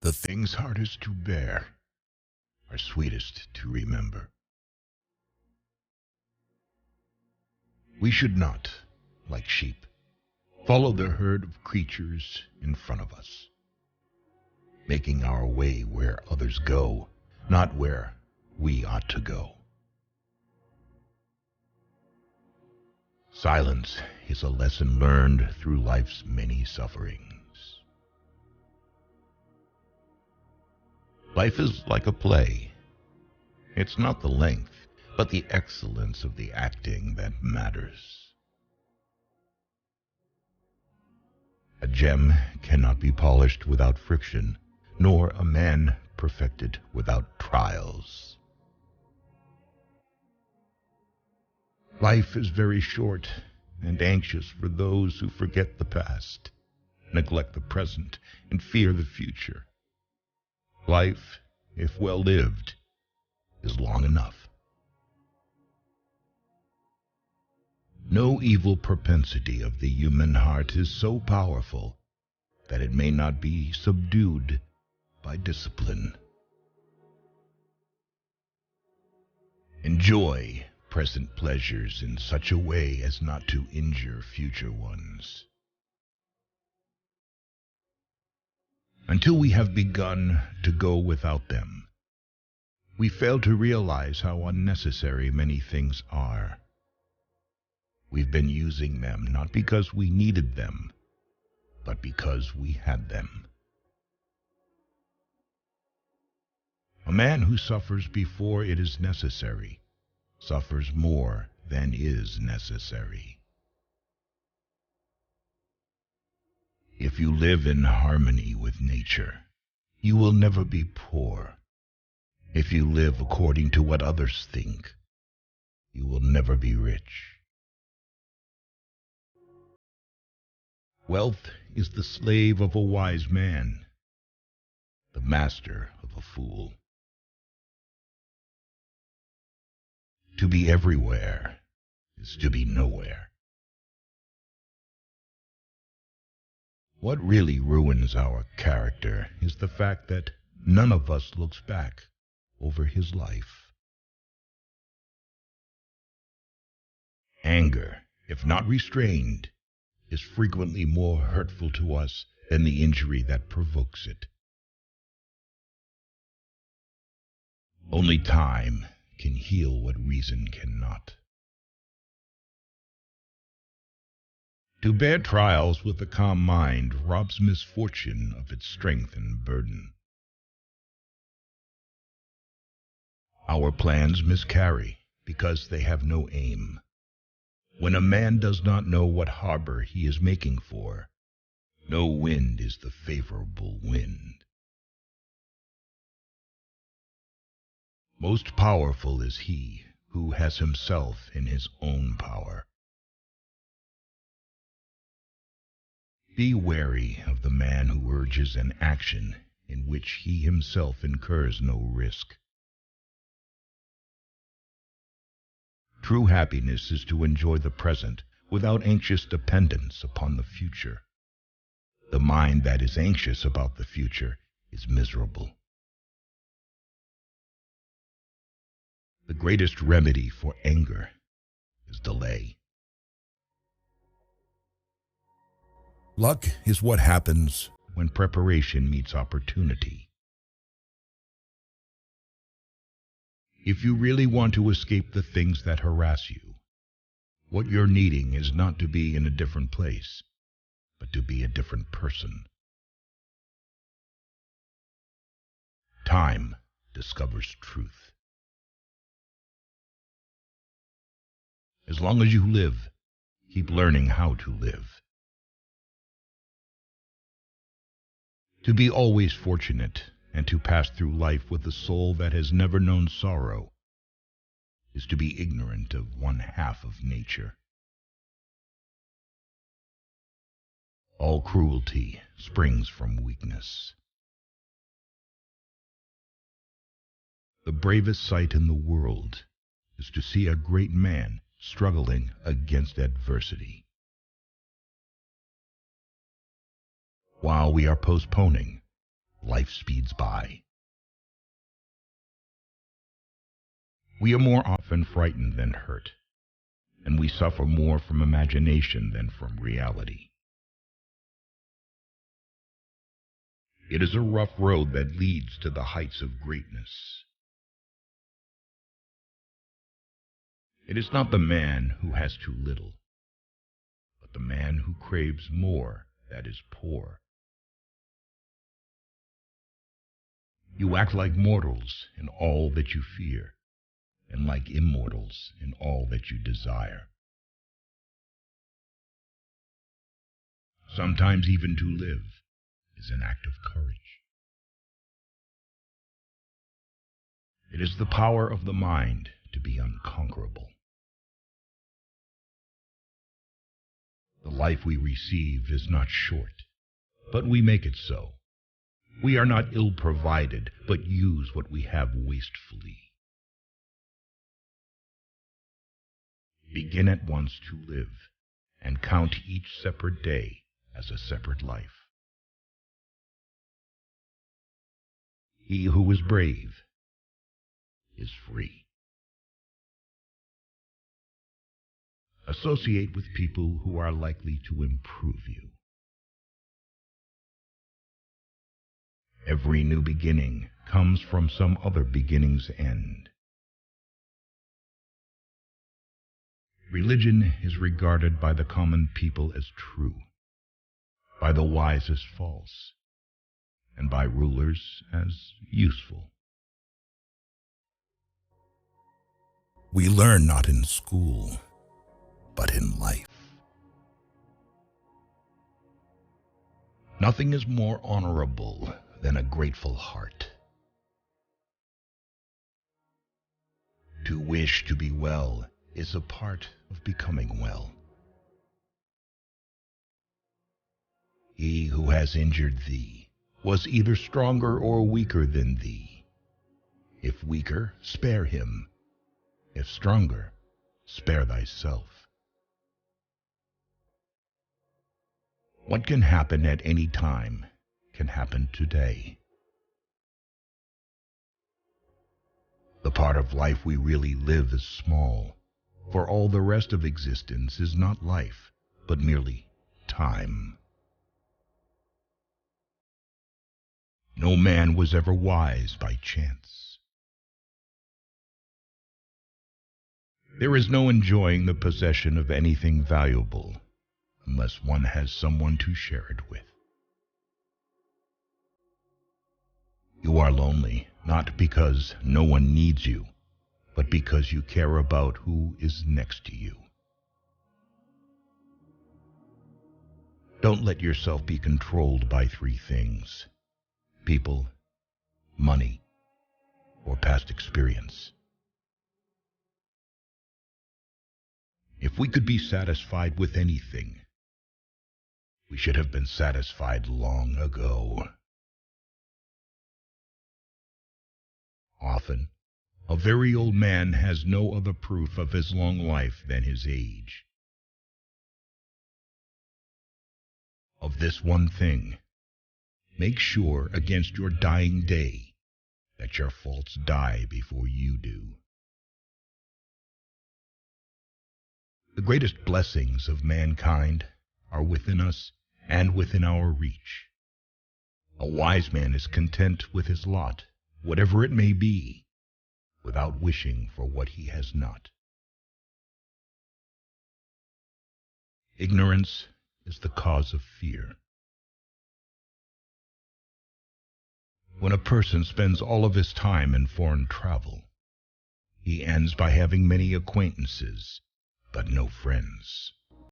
The things hardest to bear are sweetest to remember. We should not, like sheep, follow the herd of creatures in front of us, making our way where others go, not where we ought to go. Silence is a lesson learned through life's many sufferings. Life is like a play. It's not the length, but the excellence of the acting that matters. A gem cannot be polished without friction, nor a man perfected without trials. Life is very short and anxious for those who forget the past, neglect the present, and fear the future. Life, if well lived, is long enough. No evil propensity of the human heart is so powerful that it may not be subdued by discipline. Enjoy present pleasures in such a way as not to injure future ones. Until we have begun to go without them, we fail to realize how unnecessary many things are. We've been using them not because we needed them, but because we had them. A man who suffers before it is necessary suffers more than is necessary. If you live in harmony with nature, you will never be poor. If you live according to what others think, you will never be rich. Wealth is the slave of a wise man, the master of a fool. To be everywhere is to be nowhere. What really ruins our character is the fact that none of us looks back over his life. Anger, if not restrained, is frequently more hurtful to us than the injury that provokes it. Only time can heal what reason cannot. To bear trials with a calm mind robs misfortune of its strength and burden. Our plans miscarry because they have no aim. When a man does not know what harbor he is making for, no wind is the favorable wind. Most powerful is he who has himself in his own power. Be wary of the man who urges an action in which he himself incurs no risk. True happiness is to enjoy the present without anxious dependence upon the future. The mind that is anxious about the future is miserable. The greatest remedy for anger is delay. Luck is what happens when preparation meets opportunity. If you really want to escape the things that harass you, what you're needing is not to be in a different place, but to be a different person. Time discovers truth. As long as you live, keep learning how to live. To be always fortunate and to pass through life with a soul that has never known sorrow is to be ignorant of one half of nature. All cruelty springs from weakness. The bravest sight in the world is to see a great man struggling against adversity. While we are postponing, life speeds by. We are more often frightened than hurt, and we suffer more from imagination than from reality. It is a rough road that leads to the heights of greatness. It is not the man who has too little, but the man who craves more that is poor. You act like mortals in all that you fear, and like immortals in all that you desire. Sometimes even to live is an act of courage. It is the power of the mind to be unconquerable. The life we receive is not short, but we make it so. We are not ill-provided, but use what we have wastefully. Begin at once to live, and count each separate day as a separate life. He who is brave is free. Associate with people who are likely to improve you. Every new beginning comes from some other beginning's end. Religion is regarded by the common people as true, by the wise as false, and by rulers as useful. We learn not in school, but in life. Nothing is more honorable than a grateful heart. To wish to be well is a part of becoming well. He who has injured thee was either stronger or weaker than thee. If weaker, spare him. If stronger, spare thyself. What can happen at any time can happen today. The part of life we really live is small, for all the rest of existence is not life, but merely time. No man was ever wise by chance. There is no enjoying the possession of anything valuable unless one has someone to share it with. You are lonely, not because no one needs you, but because you care about who is next to you. Don't let yourself be controlled by three things: people, money, or past experience. If we could be satisfied with anything, we should have been satisfied long ago. Often, a very old man has no other proof of his long life than his age. Of this one thing, make sure against your dying day that your faults die before you do. The greatest blessings of mankind are within us and within our reach. A wise man is content with his lot, whatever it may be, without wishing for what he has not. Ignorance is the cause of fear. When a person spends all of his time in foreign travel, he ends by having many acquaintances, but no friends.